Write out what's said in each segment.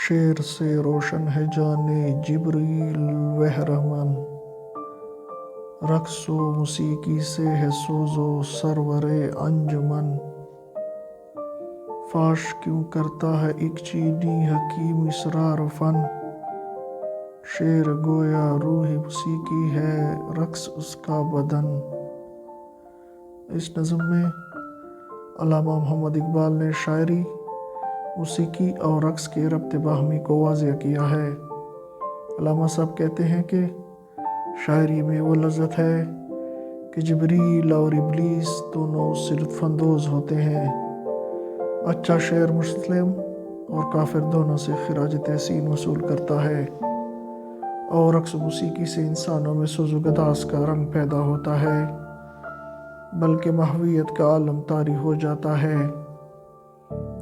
شعر سے روشن ہے جانے جبریل و رحمن، رقص و موسیقی سے ہے سوز و سرور انجمن۔ فاش کیوں کرتا ہے ایک چینی حکیم اسرار و فن، شعر گویا روح موسیقی ہے رقص اس کا بدن۔ اس نظم میں علامہ محمد اقبال نے شاعری، موسیقی اور رقص کے ربط باہمی کو واضح کیا ہے۔ علامہ صاحب کہتے ہیں کہ شاعری میں وہ لذت ہے کہ جبریل اور ابلیس دونوں اس سے لطف اندوز ہوتے ہیں۔ اچھا شعر مسلم اور کافر دونوں سے خراج تحسین وصول کرتا ہے، اور رقص و موسیقی سے انسانوں میں سوز و گداز کا رنگ پیدا ہوتا ہے، بلکہ محویت کا عالم طاری ہو جاتا ہے۔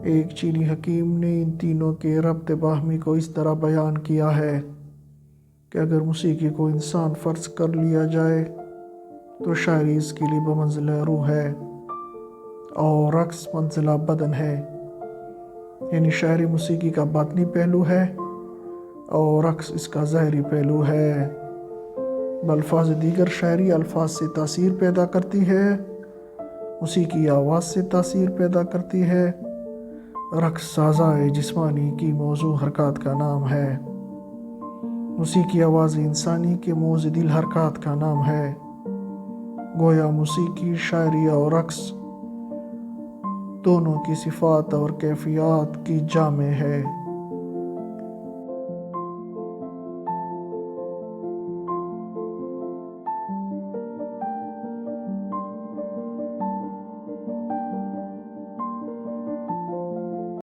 ایک چینی حکیم نے ان تینوں کے ربط باہمی کو اس طرح بیان کیا ہے کہ اگر موسیقی کو انسان فرض کر لیا جائے تو شاعری اس کے لیے بمنزلہ روح ہے اور رقص منزلہ بدن ہے، یعنی شاعری موسیقی کا باطنی پہلو ہے اور رقص اس کا ظاہری پہلو ہے۔ بالفاظ دیگر شاعری الفاظ سے تاثیر پیدا کرتی ہے، موسیقی آواز سے تاثیر پیدا کرتی ہے، رقص سازائے جسمانی کی موزوں حرکات کا نام ہے، موسیقی آواز انسانی کے معتدل حرکات کا نام ہے۔ گویا موسیقی، شاعری اور رقص دونوں کی صفات اور کیفیات کی جامع ہے۔